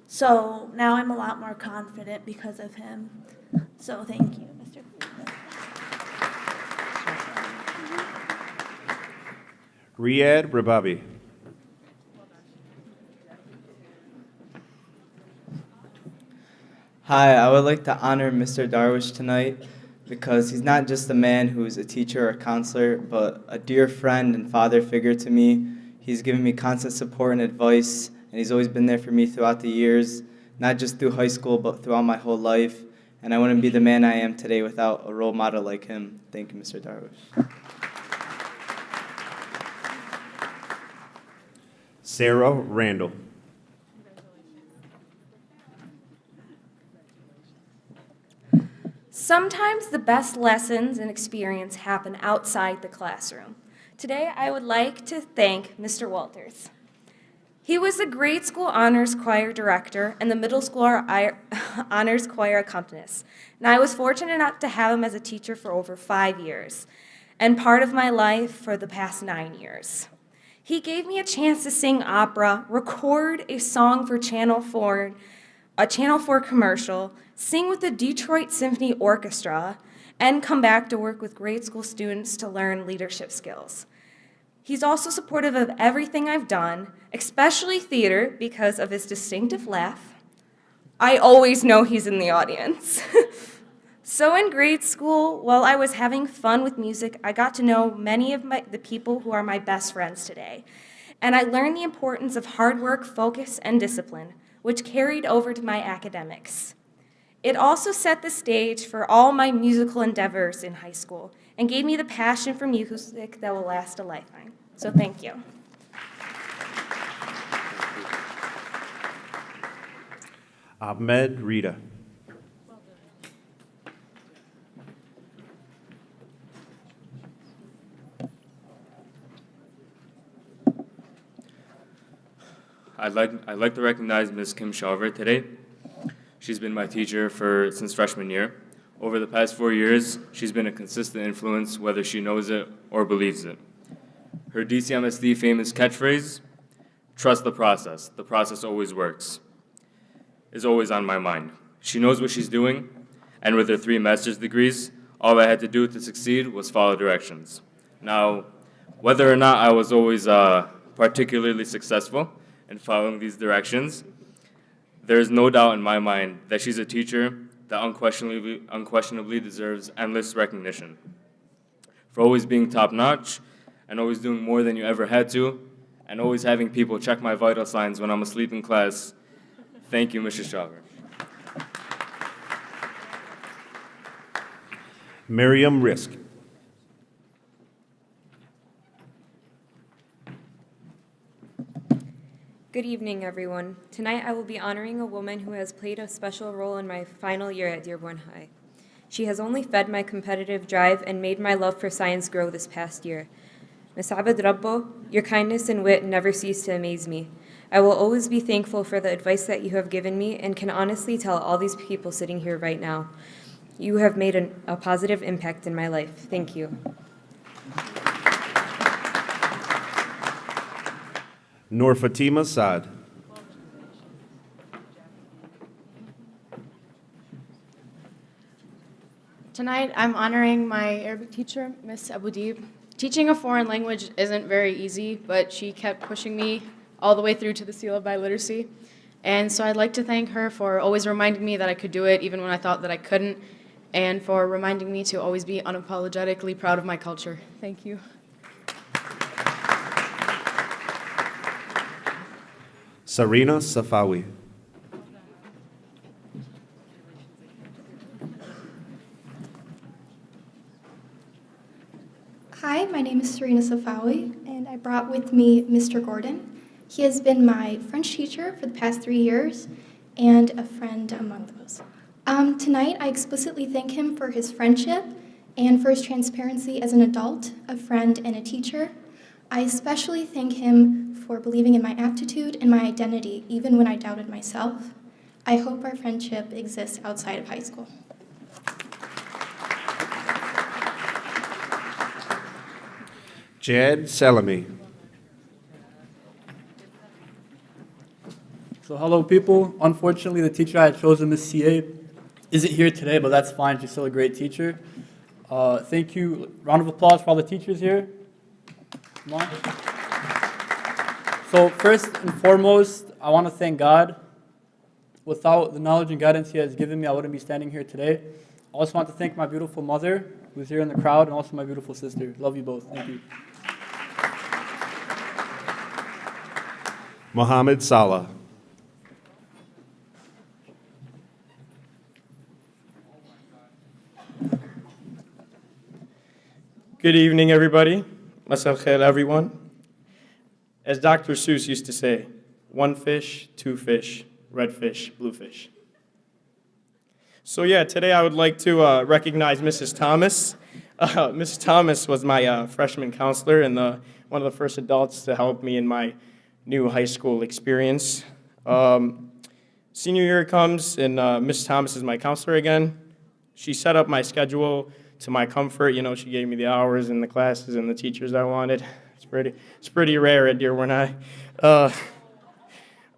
So now I'm a lot more confident because of him. So thank you, Mr. Police. Riyad Rababi. Hi, I would like to honor Mr. Darwish tonight because he's not just a man who's a teacher or counselor, but a dear friend and father figure to me. He's given me constant support and advice, and he's always been there for me throughout the years, not just through high school, but throughout my whole life. And I wouldn't be the man I am today without a role model like him. Thank you, Mr. Darwish. Sarah Randall. Sometimes the best lessons and experience happen outside the classroom. Today, I would like to thank Mr. Walters. He was the grade school honors choir director and the middle school honors choir accompanist. And I was fortunate enough to have him as a teacher for over 5 years and part of my life for the past 9 years. He gave me a chance to sing opera, record a song for Channel 4, a Channel 4 commercial, sing with the Detroit Symphony Orchestra, and come back to work with grade school students to learn leadership skills. He's also supportive of everything I've done, especially theater because of his distinctive laugh. I always know he's in the audience. So in grade school, while I was having fun with music, I got to know many of the people who are my best friends today. And I learned the importance of hard work, focus, and discipline, which carried over to my academics. It also set the stage for all my musical endeavors in high school and gave me the passion for music that will last a lifetime. So thank you. Ahmed Rita. I'd like to recognize Ms. Kim Shalver today. She's been my teacher since freshman year. Over the past 4 years, she's been a consistent influence, whether she knows it or believes it. Her DCMSD famous catchphrase, "Trust the process always works," is always on my mind. She knows what she's doing, and with her 3 master's degrees, all I had to do to succeed was follow directions. Now, whether or not I was always particularly successful in following these directions, there is no doubt in my mind that she's a teacher that unquestionably deserves endless recognition for always being top-notch and always doing more than you ever had to, and always having people check my vital signs when I'm asleep in class. Thank you, Mrs. Shalver. Miriam Risk. Good evening, everyone. Tonight I will be honoring a woman who has played a special role in my final year at Dearborn High. She has only fed my competitive drive and made my love for science grow this past year. Ms. Abed Rabbo, your kindness and wit never cease to amaze me. I will always be thankful for the advice that you have given me and can honestly tell all these people sitting here right now. You have made a positive impact in my life. Thank you. Nur Fatima Saad. Tonight, I'm honoring my Arabic teacher, Miss Aboudib. Teaching a foreign language isn't very easy, but she kept pushing me all the way through to the seal of biliteracy. And so I'd like to thank her for always reminding me that I could do it even when I thought that I couldn't, and for reminding me to always be unapologetically proud of my culture. Thank you. Sarina Safawi. Hi, my name is Serena Safawi, and I brought with me Mr. Gordon. He has been my French teacher for the past 3 years and a friend among those. Tonight, I explicitly thank him for his friendship and for his transparency as an adult, a friend, and a teacher. I especially thank him for believing in my aptitude and my identity, even when I doubted myself. I hope our friendship exists outside of high school. Jad Salami. So hello people. Unfortunately, the teacher I had chosen, Miss CA, isn't here today, but that's fine. She's still a great teacher. Thank you. Round of applause for all the teachers here. Come on. So first and foremost, I want to thank God. Without the knowledge and guidance He has given me, I wouldn't be standing here today. I also want to thank my beautiful mother, who's here in the crowd, and also my beautiful sister. Love you both. Thank you. Mohammed Salah. Good evening, everybody. Masal khair, everyone. As Dr. Seuss used to say, one fish, two fish, red fish, blue fish. So yeah, today I would like to recognize Mrs. Thomas. Mrs. Thomas was my freshman counselor and one of the first adults to help me in my new high school experience. Senior year comes and Mrs. Thomas is my counselor again. She set up my schedule to my comfort. You know, she gave me the hours and the classes and the teachers I wanted. It's pretty rare at Dearborn High.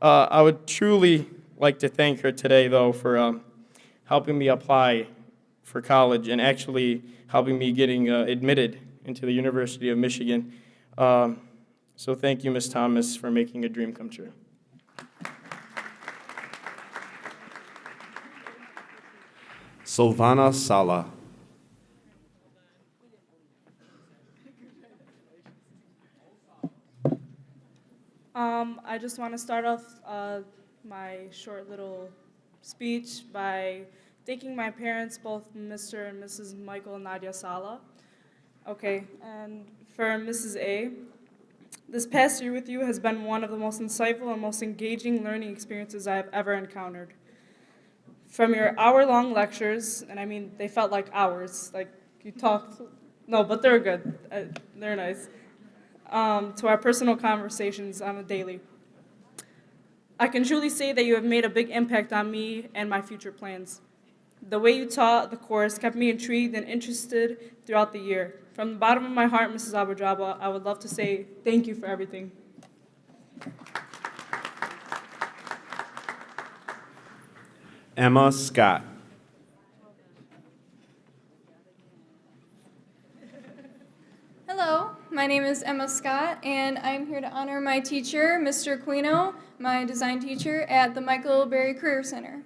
I would truly like to thank her today, though, for helping me apply for college and actually helping me getting admitted into the University of Michigan. So thank you, Ms. Thomas, for making a dream come true. Silvana Sala. I just want to start off my short little speech by thanking my parents, both Mr. and Mrs. Michael and Nadia Sala. Okay, and for Mrs. A, this past year with you has been one of the most insightful and most engaging learning experiences I have ever encountered. From your hour-long lectures, and I mean, they felt like hours, like you talked, no, but they're good, they're nice, to our personal conversations on a daily. I can truly say that you have made a big impact on me and my future plans. The way you taught the course kept me intrigued and interested throughout the year. From the bottom of my heart, Mrs. Abujaba, I would love to say thank you for everything. Emma Scott. Hello, my name is Emma Scott, and I'm here to honor my teacher, Mr. Quino, my design teacher at the Michael Berry Career Center.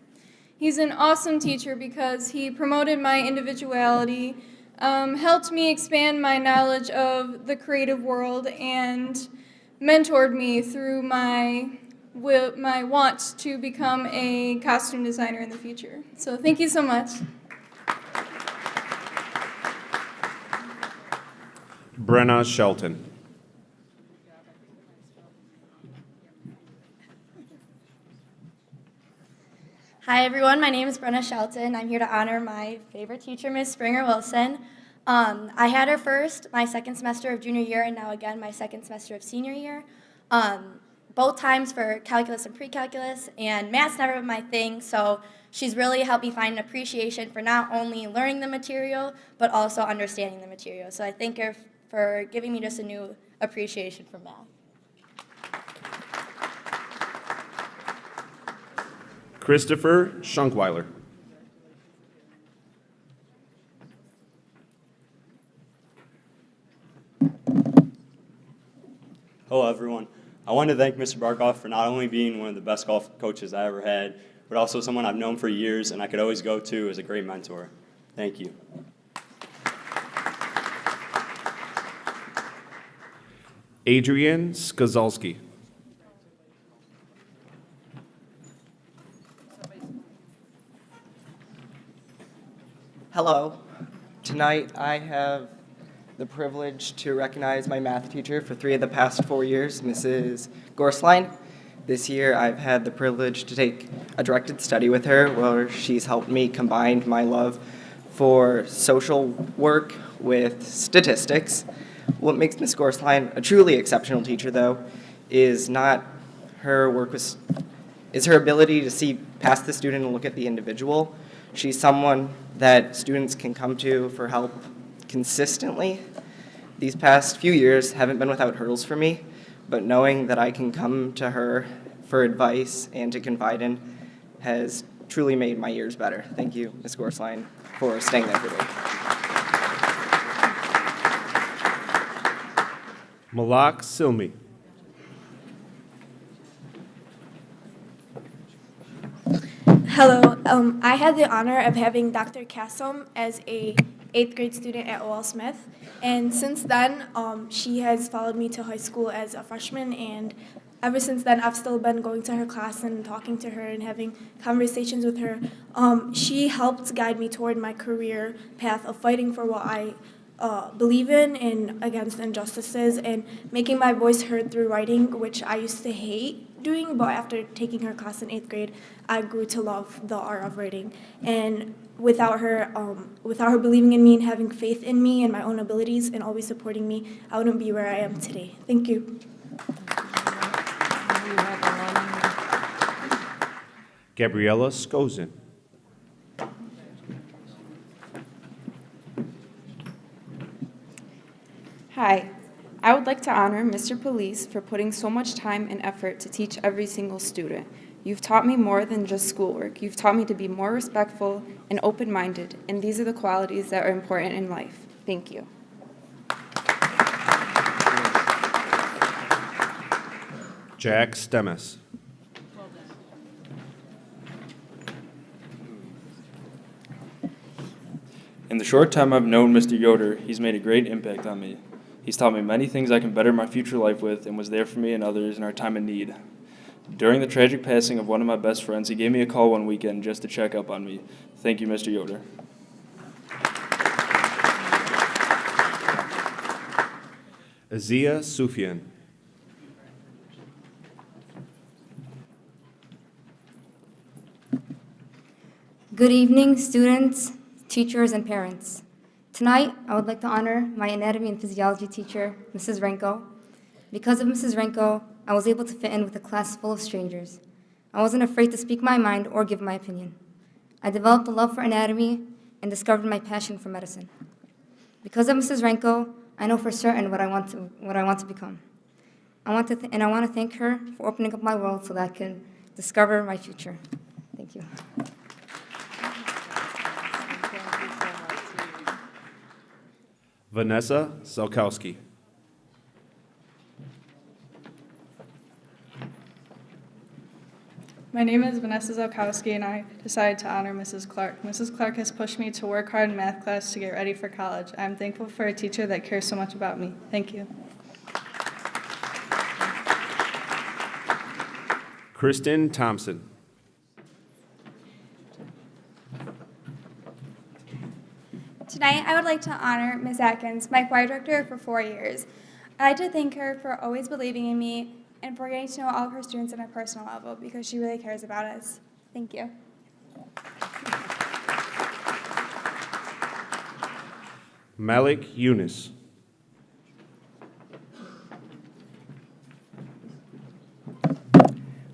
He's an awesome teacher because he promoted my individuality, helped me expand my knowledge of the creative world, and mentored me through my want to become a costume designer in the future. So thank you so much. Brenna Shelton. Hi everyone, my name is Brenna Shelton. I'm here to honor my favorite teacher, Miss Springer Wilson. I had her first my second semester of junior year and now again my second semester of senior year. Both times for calculus and pre-calculus, and math's never been my thing, so She's really helped me find an appreciation for not only learning the material, but also understanding the material. So I thank her for giving me just a new appreciation for math. Christopher Schunkweiler. Hello, everyone. I want to thank Mr. Barkoff for not only being one of the best golf coaches I ever had, but also someone I've known for years and I could always go to as a great mentor. Thank you. Adrian Skazalski. Hello. Tonight I have the privilege to recognize my math teacher for 3 of the past 4 years, Mrs. Gorsline. This year I've had the privilege to take a directed study with her where she's helped me combine my love for social work with statistics. What makes Ms. Gorsline a truly exceptional teacher, though, is not her work with, is her ability to see past the student and look at the individual. She's someone that students can come to for help consistently. These past few years haven't been without hurdles for me, but knowing that I can come to her for advice and to confide in has truly made my years better. Thank you, Ms. Gorsline, for staying there for me. Malak Silmi. Hello. I had the honor of having Dr. Kassom as a 8th grade student at O.L. Smith, and since then, she has followed me to high school as a freshman, and ever since then, I've still been going to her class and talking to her and having conversations with her. She helped guide me toward my career path of fighting for what I believe in and against injustices and making my voice heard through writing, which I used to hate doing, but after taking her class in 8th grade, I grew to love the art of writing. And without her believing in me and having faith in me and my own abilities and always supporting me, I wouldn't be where I am today. Thank you. Gabriella Skozin. Hi. I would like to honor Mr. Police for putting so much time and effort to teach every single student. You've taught me more than just schoolwork. You've taught me to be more respectful and open-minded, and these are the qualities that are important in life. Thank you. Jack Stemmes. In the short time I've known Mr. Yoder, he's made a great impact on me. He's taught me many things I can better my future life with and was there for me and others in our time of need. During the tragic passing of one of my best friends, he gave me a call one weekend just to check up on me. Thank you, Mr. Yoder. Azia Sufyan. Good evening, students, teachers, and parents. Tonight, I would like to honor my anatomy and physiology teacher, Mrs. Renko. Because of Mrs. Renko, I was able to fit in with a class full of strangers. I wasn't afraid to speak my mind or give my opinion. I developed a love for anatomy and discovered my passion for medicine. Because of Mrs. Renko, I know for certain what I want to become. I want to thank her for opening up my world so that I can discover my future. Thank you. Vanessa Zelkowski. My name is Vanessa Zelkowski, and I decided to honor Mrs. Clark. Mrs. Clark has pushed me to work hard in math class to get ready for college. I'm thankful for a teacher that cares so much about me. Thank you. Kristen Thompson. Tonight, I would like to honor Ms. Atkins, my choir director for 4 years. I'd like to thank her for always believing in me and for getting to know all of her students on a personal level because she really cares about us. Thank you. Malik Yunus.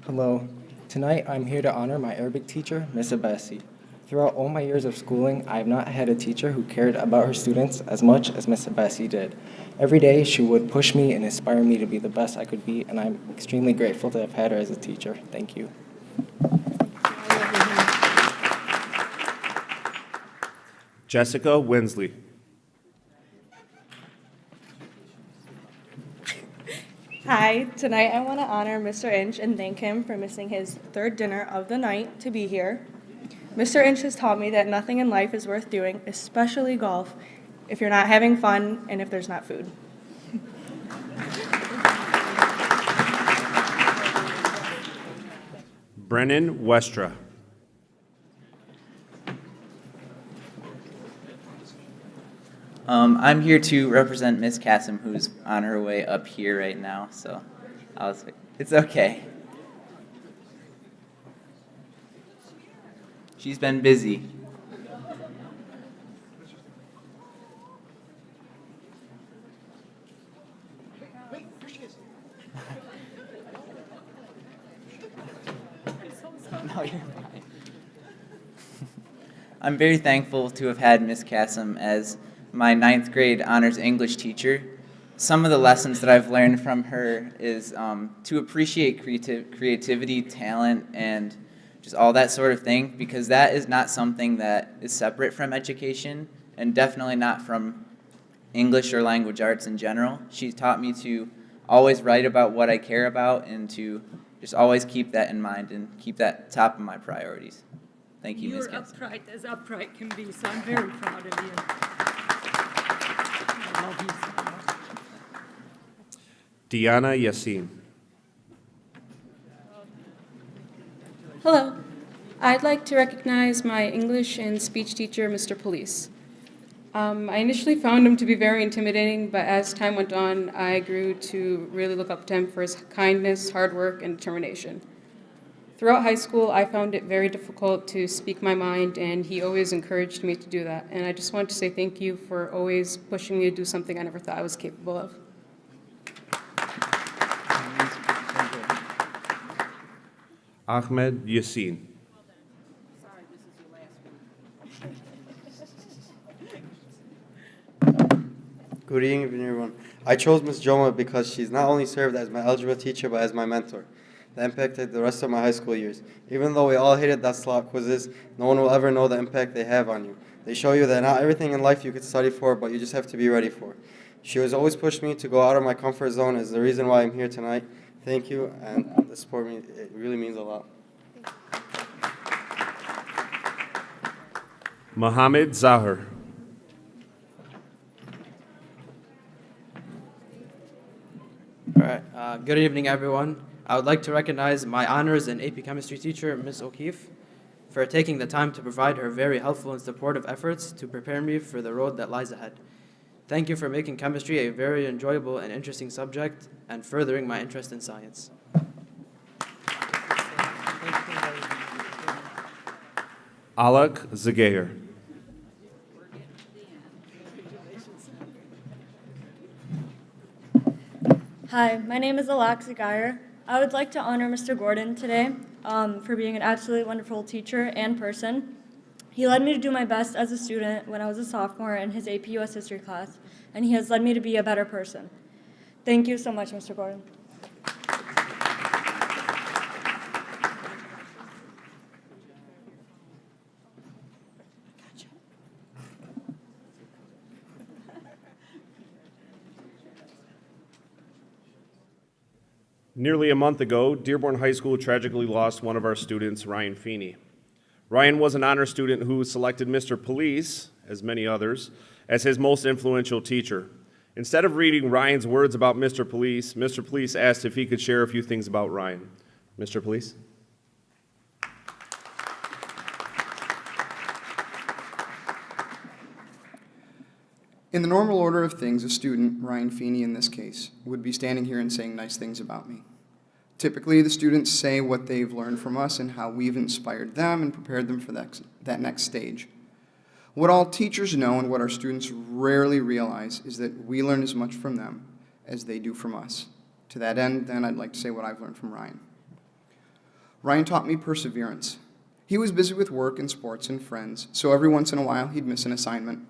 Hello. Tonight, I'm here to honor my Arabic teacher, Miss Abassi. Throughout all my years of schooling, I have not had a teacher who cared about her students as much as Miss Abassi did. Every day, she would push me and inspire me to be the best I could be, and I'm extremely grateful to have had her as a teacher. Thank you. Jessica Winsley. Hi, tonight I want to honor Mr. Inch and thank him for missing his third dinner of the night to be here. Mr. Inch has taught me that nothing in life is worth doing, especially golf, if you're not having fun and if there's not food. Brennan Westra. I'm here to represent Miss Cassim, who's on her way up here right now, so it's okay. She's been busy. No, you're fine. I'm very thankful to have had Miss Cassim as my 9th grade honors English teacher. Some of the lessons that I've learned from her is to appreciate creativity, talent, and just all that sort of thing, because that is not something that is separate from education, and definitely not from English or language arts in general. She's taught me to always write about what I care about and to just always keep that in mind and keep that top of my priorities. Thank you, Ms. You're upright as upright can be, so I'm very proud of you. I love you so much. Deanna Yassin. Hello. I'd like to recognize my English and speech teacher, Mr. Police. I initially found him to be very intimidating, but as time went on, I grew to really look up to him for his kindness, hard work, and determination. Throughout high school, I found it very difficult to speak my mind, and he always encouraged me to do that. And I just wanted to say thank you for always pushing me to do something I never thought I was capable of. Ahmed Yassin. Good evening, everyone. I chose Ms. Joma because she's not only served as my algebra teacher, but as my mentor. That impacted the rest of my high school years. Even though we all hated that slot quizzes, no one will ever know the impact they have on you. They show you that not everything in life you could study for, but you just have to be ready for. She has always pushed me to go out of my comfort zone is the reason why I'm here tonight. Thank you, and the support it really means a lot. Mohammed Zahar. All right. Good evening, everyone. I would like to recognize my honors and AP chemistry teacher, Ms. O'Keefe, for taking the time to provide her very helpful and supportive efforts to prepare me for the road that lies ahead. Thank you for making chemistry a very enjoyable and interesting subject and furthering my interest in science. Alak Zagayer. Hi, my name is Alexa Geyer. I would like to honor Mr. Gordon today for being an absolutely wonderful teacher and person. He led me to do my best as a student when I was a sophomore in his AP US History class, and he has led me to be a better person. Thank you so much, Mr. Gordon. Nearly a month ago, Dearborn High School tragically lost one of our students, Ryan Feeney. Ryan was an honor student who selected Mr. Police, as many others, as his most influential teacher. Instead of reading Ryan's words about Mr. Police asked if he could share a few things about Ryan. Mr. Police? In the normal order of things, a student, Ryan Feeney in this case, would be standing here and saying nice things about me. Typically, the students say what they've learned from us and how we've inspired them and prepared them for that next stage. What all teachers know and what our students rarely realize is that we learn as much from them as they do from us. To that end, then, I'd like to say what I've learned from Ryan. Ryan taught me perseverance. He was busy with work and sports and friends, so every once in a while he'd miss an assignment.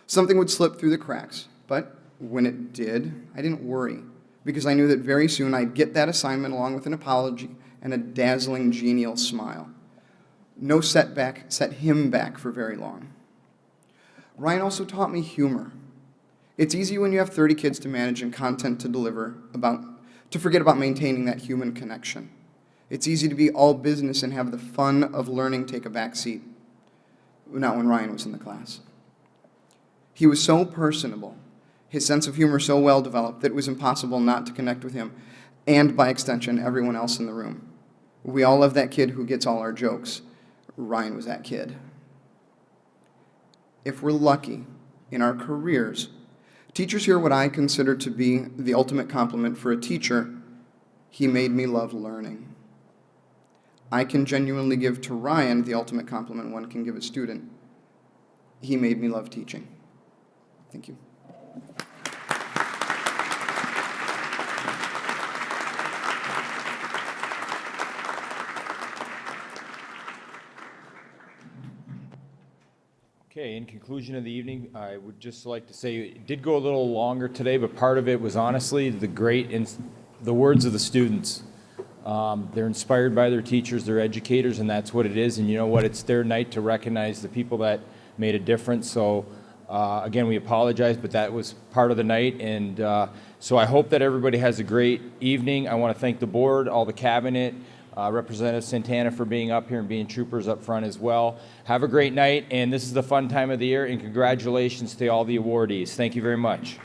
Something would slip through the cracks, but when it did, I didn't worry, because I knew that very soon I'd get that assignment along with an apology and a dazzling, genial smile. No setback set him back for very long. Ryan also taught me humor. It's easy when you have 30 kids to manage and content to deliver to forget about maintaining that human connection. It's easy to be all business and have the fun of learning take a back seat. Not when Ryan was in the class. He was so personable, his sense of humor so well developed that it was impossible not to connect with him, and by extension, everyone else in the room. We all love that kid who gets all our jokes. Ryan was that kid. If we're lucky in our careers, teachers hear what I consider to be the ultimate compliment for a teacher. He made me love learning. I can genuinely give to Ryan the ultimate compliment one can give a student. He made me love teaching. Thank you. Okay, in conclusion of the evening, I would just like to say it did go a little longer today, but part of it was honestly the words of the students. They're inspired by their teachers, their educators, and that's what it is. And you know what? It's their night to recognize the people that made a difference. So again, we apologize, but that was part of the night. And so I hope that everybody has a great evening. I want to thank the board, all the cabinet, Representative Santana for being up here and being troopers up front as well. Have a great night, and this is the fun time of the year, and congratulations to all the awardees. Thank you very much.